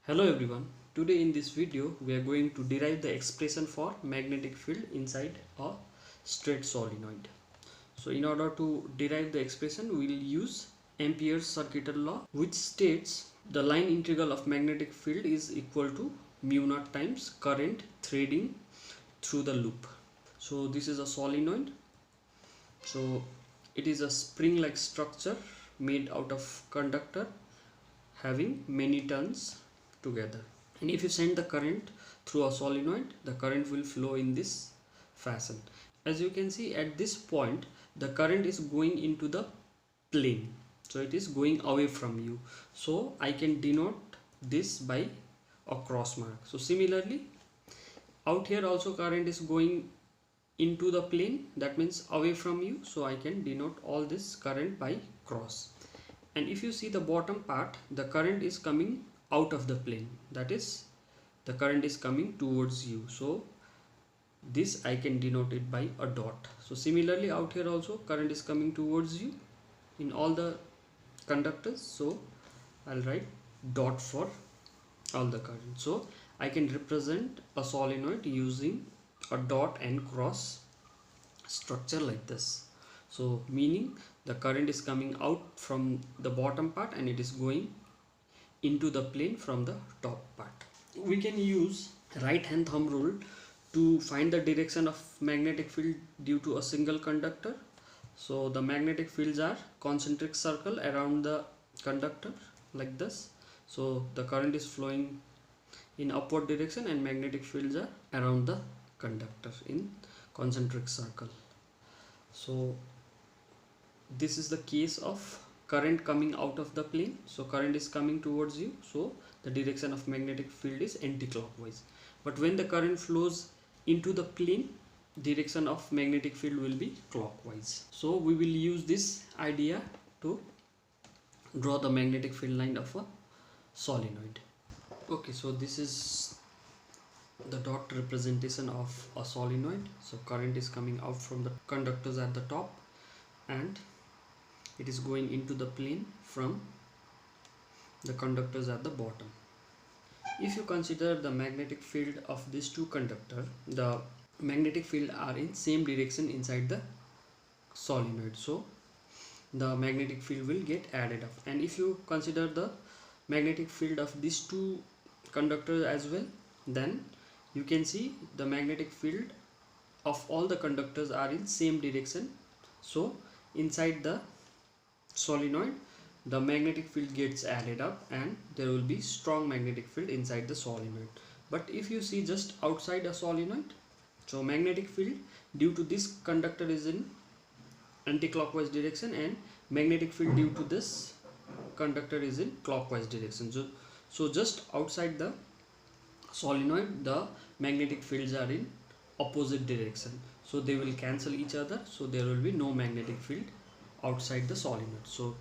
Hello everyone, today in this video we are going to derive the expression for magnetic field inside a straight solenoid. So in order to derive the expression we will use Ampere's circuital law, which states the line integral of magnetic field is equal to mu naught times current threading through the loop. So this is a solenoid. So it is a spring like structure made out of conductor having many turns together, and if you send the current through a solenoid, the current will flow in this fashion. As you can see, at this point the current is going into the plane, so it is going away from you, so I can denote this by a cross mark. So similarly out here also current is going into the plane, that means away from you, so I can denote all this current by cross. And if you see the bottom part, the current is coming out of the plane, that is the current is coming towards you, so this I can denote it by a dot. So similarly out here also current is coming towards you in all the conductors, so I'll write dot for all the current. So I can represent a solenoid using a dot and cross structure like this. So meaning the current is coming out from the bottom part and it is going into the plane from the top part. We can use right hand thumb rule to find the direction of magnetic field due to a single conductor. So the magnetic fields are concentric circle around the conductor like this. So the current is flowing in upward direction and magnetic fields are around the conductor in concentric circle. So this is the case of current coming out of the plane. So current is coming towards you, so the direction of magnetic field is anti-clockwise. But when the current flows into the plane, direction of magnetic field will be clockwise. So we will use this idea to draw the magnetic field line of a solenoid. Okay, so this is the dot representation of a solenoid. So current is coming out from the conductors at the top and it is going into the plane from the conductors at the bottom. If you consider the magnetic field of these two conductors, the magnetic field are in same direction inside the solenoid, so the magnetic field will get added up. And if you consider the magnetic field of these two conductors as well, then you can see the magnetic field of all the conductors are in same direction, so inside the solenoid the magnetic field gets added up and there will be strong magnetic field inside the solenoid. But if you see just outside a solenoid, so magnetic field due to this conductor is in anti-clockwise direction and magnetic field due to this conductor is in clockwise direction. So just outside the solenoid the magnetic fields are in opposite direction, so they will cancel each other, so there will be no magnetic field outside the solenoid. So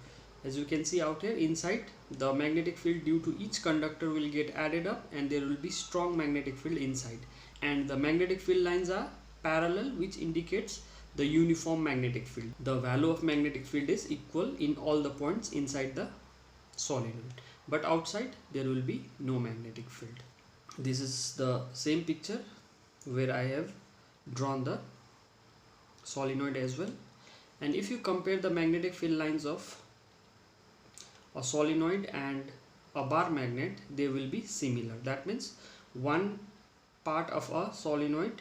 as you can see out here, inside the magnetic field due to each conductor will get added up and there will be strong magnetic field inside, and the magnetic field lines are parallel, which indicates the uniform magnetic field. The value of magnetic field is equal in all the points inside the solenoid, but outside there will be no magnetic field. This is the same picture where I have drawn the solenoid as well. And if you compare the magnetic field lines of a solenoid and a bar magnet, they will be similar. That means one part of a solenoid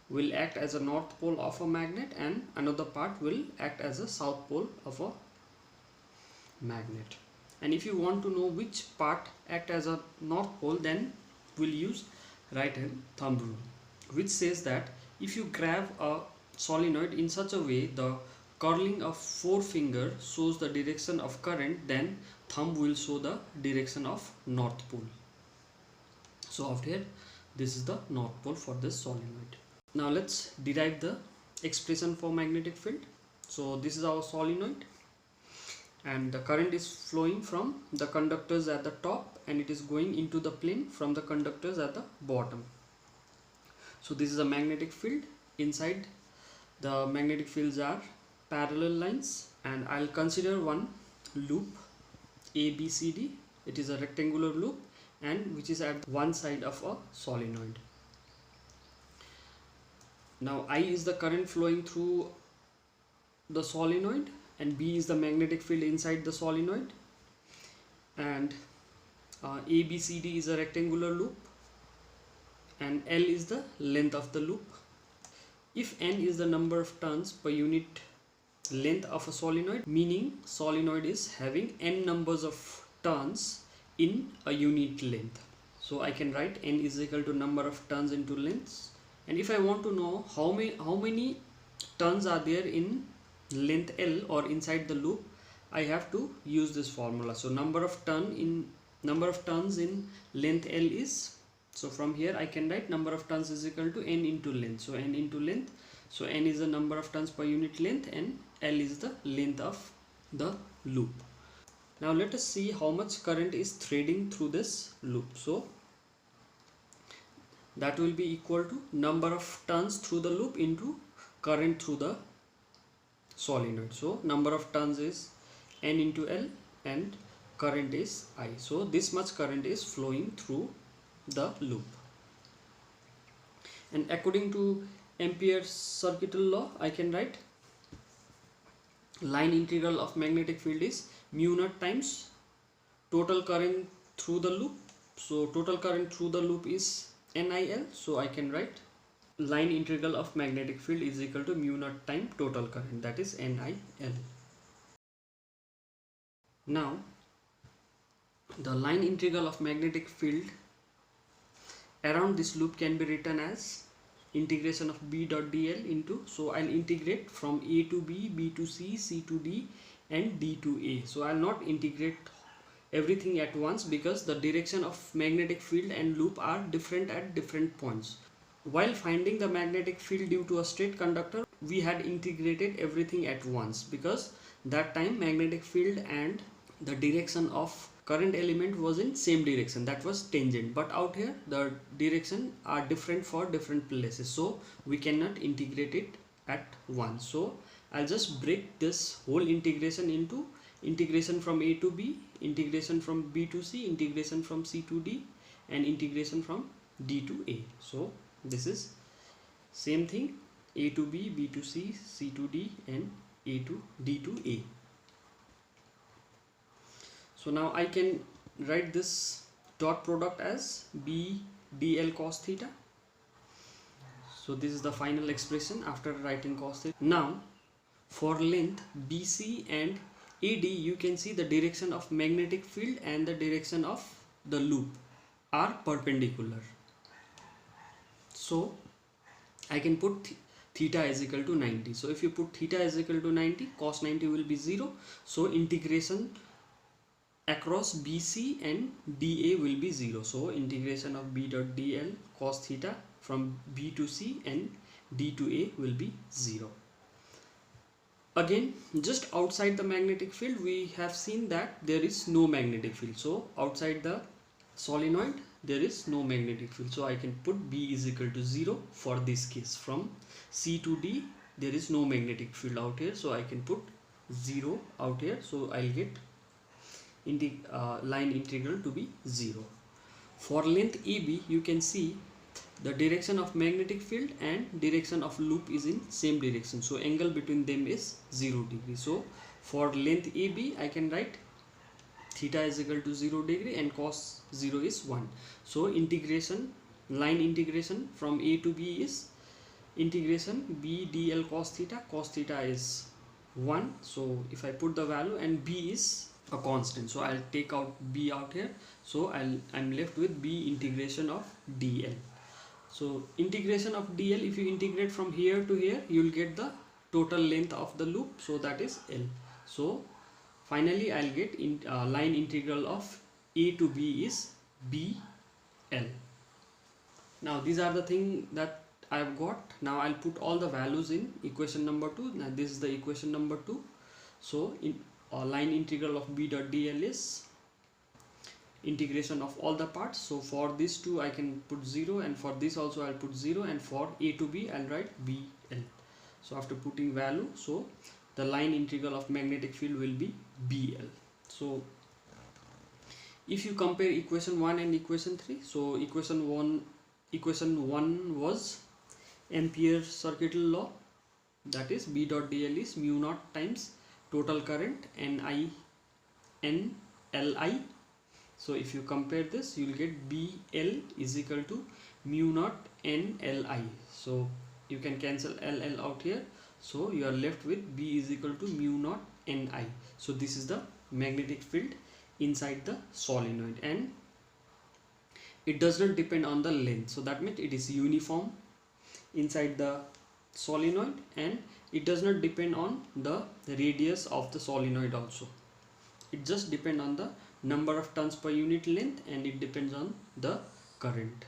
will act as a north pole of a magnet and another part will act as a south pole of a magnet. And if you want to know which part act as a north pole, then we'll use right hand thumb rule, which says that if you grab a solenoid in such a way the curling of forefinger shows the direction of current, then thumb will show the direction of north pole. So out here this is the north pole for this solenoid. Now let's derive the expression for magnetic field. So this is our solenoid and the current is flowing from the conductors at the top and it is going into the plane from the conductors at the bottom. So this is a magnetic field. Inside the magnetic fields are parallel lines, and I'll consider one loop ABCD. It is a rectangular loop and which is at one side of a solenoid. Now I is the current flowing through the solenoid, and B is the magnetic field inside the solenoid, and ABCD is a rectangular loop, and L is the length of the loop. If N is the number of turns per unit length of a solenoid, meaning solenoid is having N numbers of turns in a unit length. So I can write N is equal to number of turns into lengths. And if I want to know how many turns are there in length L or inside the loop, I have to use this formula. So number of turns in length L is, so from here I can write number of turns is equal to N into length. So N into length, so N is the number of turns per unit length and L is the length of the loop. Now let us see how much current is threading through this loop. So that will be equal to number of turns through the loop into current through the solenoid. So number of turns is N into L and current is I. So this much current is flowing through the loop. And according to Ampere's circuital law, I can write line integral of magnetic field is mu naught times total current through the loop. So total current through the loop is NIL. So I can write line integral of magnetic field is equal to mu naught time total current, that is NIL. Now the line integral of magnetic field around this loop can be written as integration of B dot dl into, so I'll integrate from A to B, B to C, C to D and D to A. So I'll not integrate everything at once because the direction of magnetic field and loop are different at different points. While finding the magnetic field due to a straight conductor, we had integrated everything at once because that time magnetic field and the direction of current element was in same direction, that was tangent. But out here the direction are different for different places, so we cannot integrate it at once. So I'll just break this whole integration into integration from A to B, integration from B to C, integration from C to D and integration from D to A. So this is same thing, A to B, B to C, C to D and A to D to A. So now I can write this dot product as B dl cos theta. So this is the final expression after writing cos theta. Now for length BC and AD, you can see the direction of magnetic field and the direction of the loop are perpendicular. So I can put theta is equal to 90. So if you put theta is equal to 90, cos 90 will be 0. So integration across BC and DA will be 0. So integration of B dot dl cos theta from B to C and D to A will be 0. Again, just outside the magnetic field, we have seen that there is no magnetic field. So outside the solenoid there is no magnetic field. So I can put B is equal to 0 for this case. From C to D there is no magnetic field out here, so I can put 0 out here. So I'll get line integral to be 0. For length AB, you can see the direction of magnetic field and direction of loop is in same direction, so angle between them is 0 degree. So for length AB, I can write theta is equal to 0 degree and cos 0 is 1. So integration, line integration from A to B is integration B dl cos theta is 1. So if I put the value, and B is a constant, so I'll take out B out here, so I'm left with B integration of dl. So integration of dl, if you integrate from here to here, you will get the total length of the loop, so that is L. So finally I'll get line integral of A to B is BL. Now these are the things that I've got. Now I'll put all the values in equation number 2. Now this is the equation number 2. So in line integral of B dot dl is integration of all the parts. So for this 2 I can put 0, and for this also I'll put 0, and for A to B I'll write BL. So after putting value, so the line integral of magnetic field will be BL. So if you compare equation 1 and equation 3, so equation 1 was Ampere circuit law, that is B dot dl is mu naught times total current Ni n Li. So if you compare this, you will get BL is equal to mu naught n Li. So you can cancel LL out here, so you are left with B is equal to mu naught Ni. So this is the magnetic field inside the solenoid, and it does not depend on the length, so that means it is uniform inside the solenoid, and it does not depend on the radius of the solenoid also. It just depends on the number of turns per unit length, and it depends on the current.